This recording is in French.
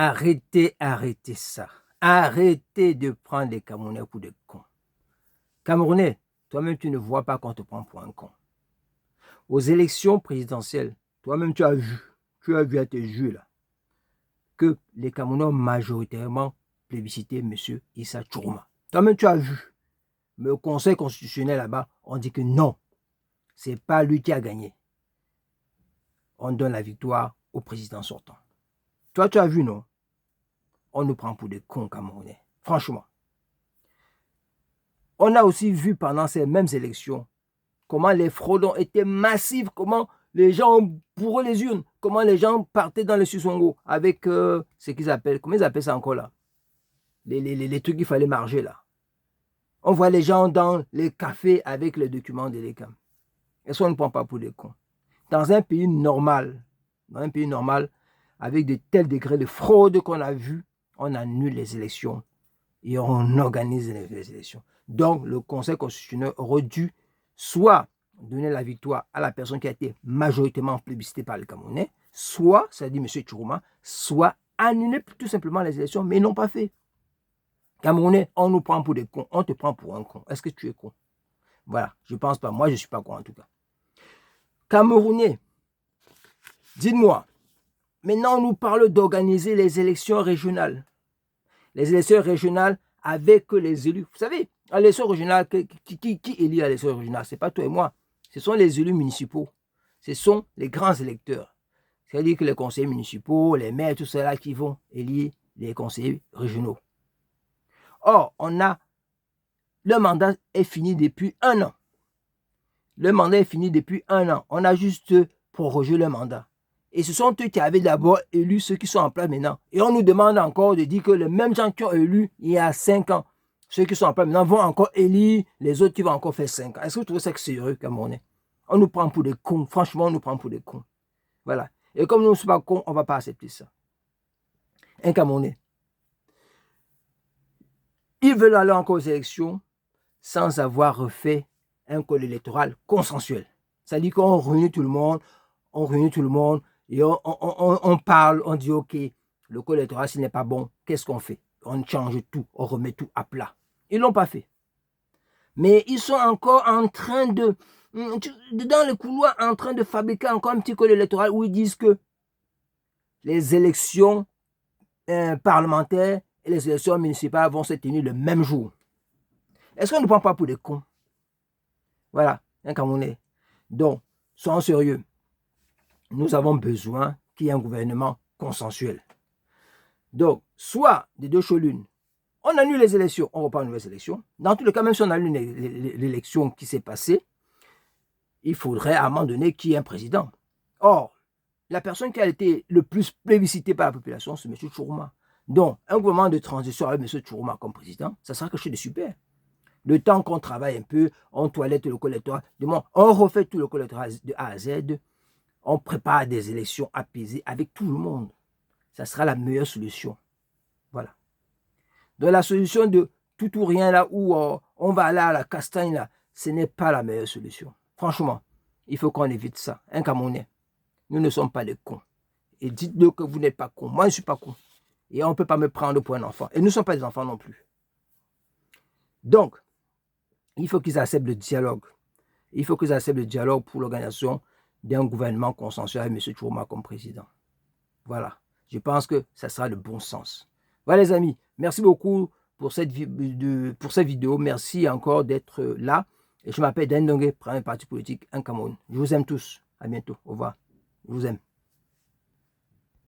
Arrêtez ça. Arrêtez de prendre les Camerounais pour des cons. Camerounais, toi-même, tu ne vois pas qu'on te prend pour un con. Aux élections présidentielles, toi-même, tu as vu à tes yeux, là, que les Camerounais ont majoritairement plébiscité M. Issa Chourouma. Toi-même, tu as vu. Mais au Conseil constitutionnel, là-bas, on dit que non, ce n'est pas lui qui a gagné. On donne la victoire au président sortant. Toi, tu as vu, non? On nous prend pour des cons camerounais. Franchement. On a aussi vu pendant ces mêmes élections comment les fraudes ont été massives, comment les gens ont bourré les urnes, comment les gens partaient dans le Susongo avec ce qu'ils appellent, comment ils appellent ça encore là? Les trucs qu'il fallait marger là. On voit les gens dans les cafés avec les documents de l'ECAM. Est-ce qu'on ne prend pas pour des cons? Dans un pays normal, avec de tels degrés de fraude qu'on a vu, on annule les élections et on organise les élections. Donc, le Conseil constitutionnel aurait dû soit donner la victoire à la personne qui a été majoritairement plébiscitée par les Camerounais, soit, ça dit M. Chourouma, soit annuler tout simplement les élections, mais ils n'ont pas fait. Camerounais, on nous prend pour des cons, on te prend pour un con. Est-ce que tu es con? Voilà, je ne pense pas. Moi, je ne suis pas con en tout cas. Camerounais, dites-moi, maintenant on nous parle d'organiser les élections régionales. Les élections régionales avec les élus. Vous savez, à l'élection régionale, qui élit à l'élection régionale? Ce n'est pas toi et moi. Ce sont les élus municipaux. Ce sont les grands électeurs. C'est-à-dire que les conseillers municipaux, les maires, tout cela qui vont élire les conseillers régionaux. Or, le mandat est fini depuis 1 an. Le mandat est fini depuis 1 an. On a juste prorogé le mandat. Et ce sont eux qui avaient d'abord élu ceux qui sont en place maintenant. Et on nous demande encore de dire que les mêmes gens qui ont élu il y a 5 ans, ceux qui sont en place maintenant vont encore élire les autres qui vont encore faire 5 ans. Est-ce que vous trouvez ça sérieux, Camerounais? On nous prend pour des cons. Franchement, on nous prend pour des cons. Voilà. Et comme nous ne sommes pas cons, on ne va pas accepter ça. Un Camerounais. Ils veulent aller encore aux élections sans avoir refait un code électoral consensuel. C'est-à-dire qu'on réunit tout le monde, et on parle, on dit ok, le code électoral s'il n'est pas bon, qu'est-ce qu'on fait? On change tout, on remet tout à plat. Ils ne l'ont pas fait. Mais ils sont encore en train dans les couloirs, en train de fabriquer encore un petit code électoral où ils disent que les élections parlementaires et les élections municipales vont se tenir le même jour. Est-ce qu'on ne prend pas pour des cons? Voilà, un Camerounais. Donc, soyons sérieux. Nous avons besoin qu'il y ait un gouvernement consensuel. Donc, soit des deux choses l'une, on annule les élections, on reprend une nouvelle élection. Dans tous les cas, même si on annule l'élection qui s'est passée, il faudrait à un moment donné qu'il y ait un président. Or, la personne qui a été le plus plébiscitée par la population, c'est M. Chourouma. Donc, un gouvernement de transition avec M. Chourouma comme président, ça sera quelque chose de super. Le temps qu'on travaille un peu, on toilette le code électoral, on refait tout le code électoral de A à Z, on prépare des élections apaisées avec tout le monde. Ça sera la meilleure solution. Voilà. Donc la solution de tout ou rien là où on va aller à la castagne là, ce n'est pas la meilleure solution. Franchement, il faut qu'on évite ça. Un Camerounais, nous ne sommes pas des cons. Et dites-le que vous n'êtes pas con. Moi, je ne suis pas con. Et on ne peut pas me prendre pour un enfant. Et nous ne sommes pas des enfants non plus. Donc, il faut qu'ils acceptent le dialogue. Il faut qu'ils acceptent le dialogue pour l'organisation d'un gouvernement consensuel avec M. Chourouma comme président. Voilà. Je pense que ça sera le bon sens. Voilà les amis. Merci beaucoup pour cette vidéo. Merci encore d'être là. Et je m'appelle Dan Ndongue, premier parti politique en Cameroun. Je vous aime tous. À bientôt. Au revoir. Je vous aime.